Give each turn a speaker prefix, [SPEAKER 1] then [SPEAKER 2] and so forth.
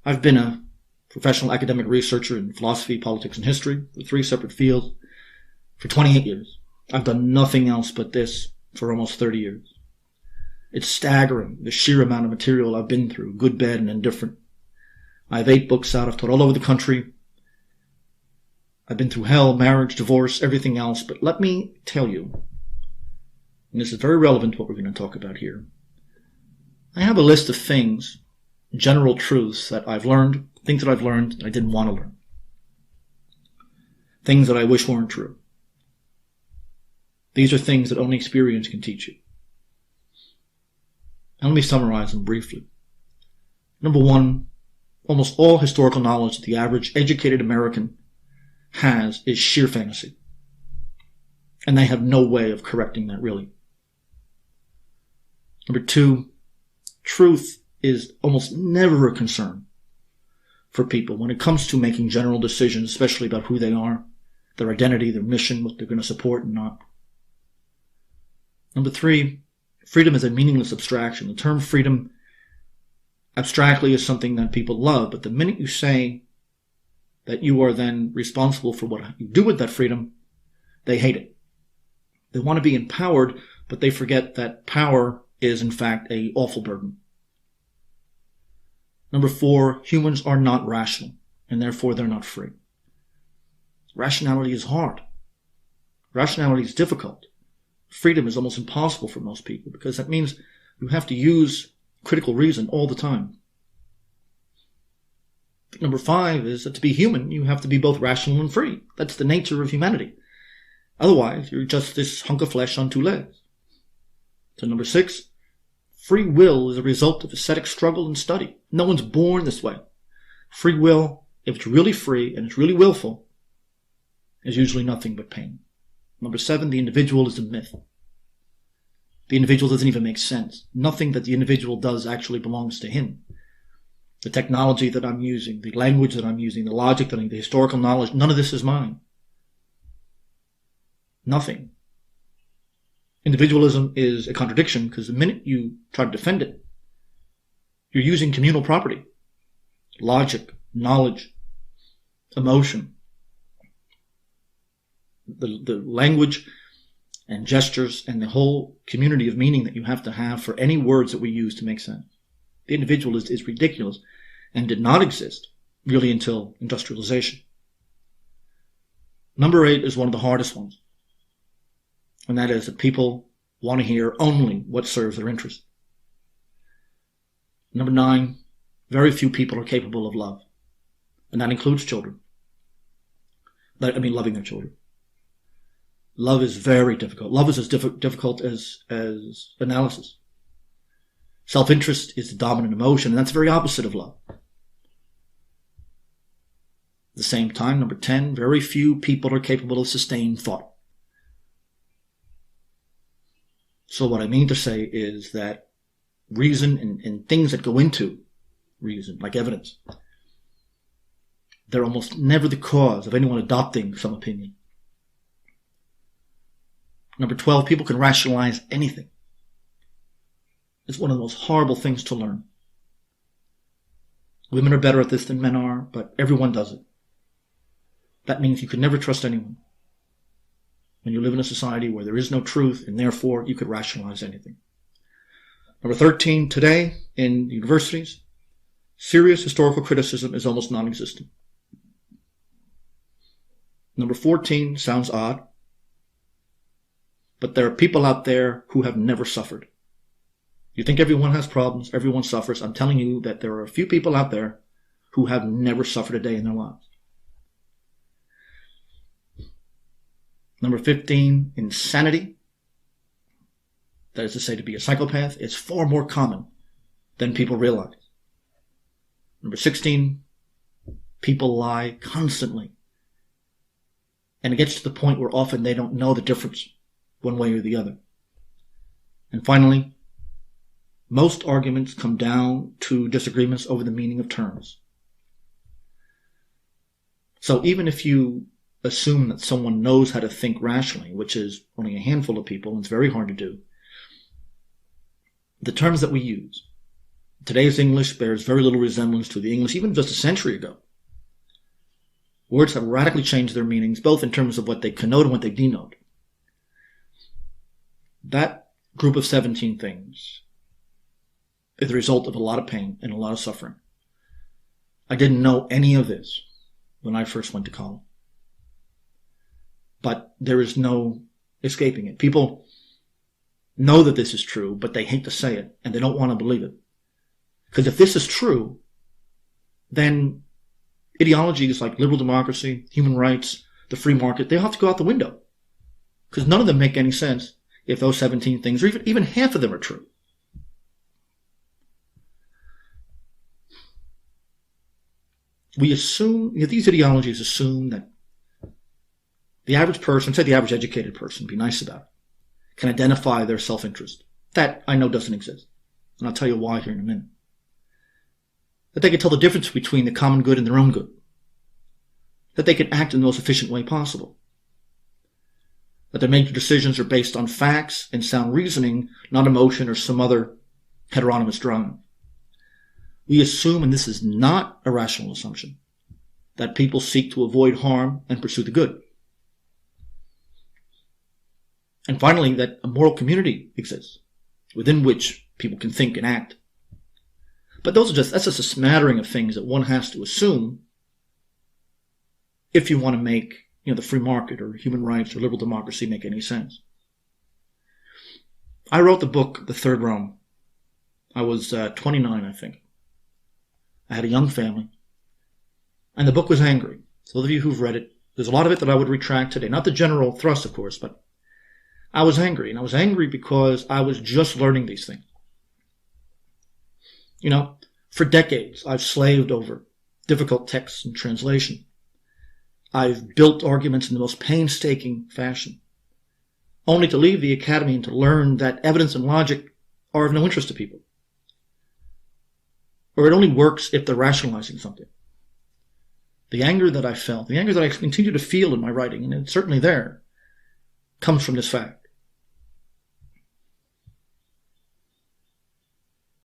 [SPEAKER 1] I've been a professional academic researcher in philosophy, politics, and history with 3 separate fields for 28 years. I've done nothing else but this for almost 30 years. It's staggering, the sheer amount of material I've been through, good, bad, and indifferent. I have 8 books out. I've taught all over the country. I've been through hell, marriage, divorce, everything else. But let me tell you, and this is very relevant to what we're going to talk about here, I have a list of things, general truths that I've learned, things that I've learned that I didn't want to learn. Things that I wish weren't true. These are things that only experience can teach you. And let me summarize them briefly. Number 1, almost all historical knowledge that the average educated American has is sheer fantasy. And they have no way of correcting that, really. Number 2, truth is almost never a concern for people when it comes to making general decisions, especially about who they are, their identity, their mission, what they're going to support and not. Number 3, freedom is a meaningless abstraction. The term freedom abstractly is something that people love, but the minute you say that you are then responsible for what you do with that freedom, they hate it. They want to be empowered, but they forget that power is in fact an awful burden. Number 4, humans are not rational, and therefore they're not free. Rationality is hard. Rationality is difficult. Freedom is almost impossible for most people because that means you have to use critical reason all the time. Number 5 is that to be human, you have to be both rational and free. That's the nature of humanity. Otherwise, you're just this hunk of flesh on 2 legs. So number 6, free will is a result of ascetic struggle and study. No one's born this way. Free will, if it's really free and it's really willful, is usually nothing but pain. Number 7, the individual is a myth. The individual doesn't even make sense. Nothing that the individual does actually belongs to him. The technology that I'm using, the language that I'm using, the logic that I'm using, the historical knowledge, none of this is mine. Nothing. Individualism is a contradiction because the minute you try to defend it, you're using communal property, logic, knowledge, emotion, the language and gestures and the whole community of meaning that you have to have for any words that we use to make sense. The individual is ridiculous and did not exist really until industrialization. Number 8 is one of the hardest ones. And that is that people want to hear only what serves their interest. Number 9, very few people are capable of love. And that includes children. Loving their children. Love is very difficult. Love is as difficult as analysis. Self-interest is the dominant emotion, and that's the very opposite of love. At the same time, number 10, very few people are capable of sustained thought. So what I mean to say is that reason and things that go into reason, like evidence, they're almost never the cause of anyone adopting some opinion. Number 12, people can rationalize anything. It's one of the most horrible things to learn. Women are better at this than men are, but everyone does it. That means you could never trust anyone. When you live in a society where there is no truth, and therefore you could rationalize anything. Number 13, today in universities, serious historical criticism is almost non-existent. Number 14 sounds odd, but there are people out there who have never suffered. You think everyone has problems, everyone suffers. I'm telling you that there are a few people out there who have never suffered a day in their lives. Number 15, insanity. That is to say, to be a psychopath is far more common than people realize. Number 16, people lie constantly. And it gets to the point where often they don't know the difference one way or the other. And finally, most arguments come down to disagreements over the meaning of terms. So even if you assume that someone knows how to think rationally, which is only a handful of people, and it's very hard to do, the terms that we use, Today's English bears very little resemblance to the English even just a century ago. Words have radically changed their meanings, both in terms of what they connote and what they denote. That group of 17 things is the result of a lot of pain and a lot of suffering. I didn't know any of this when I first went to college. But there is no escaping it. People know that this is true, but they hate to say it, and they don't want to believe it. Because if this is true, then ideologies like liberal democracy, human rights, the free market, they have to go out the window. Because none of them make any sense if those 17 things, or even half of them, are true. We assume, these ideologies assume that the average person, say the average educated person, be nice about it, can identify their self-interest. That I know doesn't exist. And I'll tell you why here in a minute. That they can tell the difference between the common good and their own good. That they can act in the most efficient way possible. That their major decisions are based on facts and sound reasoning, not emotion or some other heteronomous drive. We assume, and this is not a rational assumption, that people seek to avoid harm and pursue the good. And finally, that a moral community exists within which people can think and act. But that's just a smattering of things that one has to assume if you want to make, the free market or human rights or liberal democracy make any sense. I wrote the book, The Third Realm. I was 29, I think. I had a young family. And the book was angry. So those of you who've read it, there's a lot of it that I would retract today. Not the general thrust, of course, but I was angry. And I was angry because I was just learning these things. For decades, I've slaved over difficult texts and translation. I've built arguments in the most painstaking fashion, only to leave the academy and to learn that evidence and logic are of no interest to people. Or it only works if they're rationalizing something. The anger that I felt, the anger that I continue to feel in my writing, and it's certainly there, comes from this fact.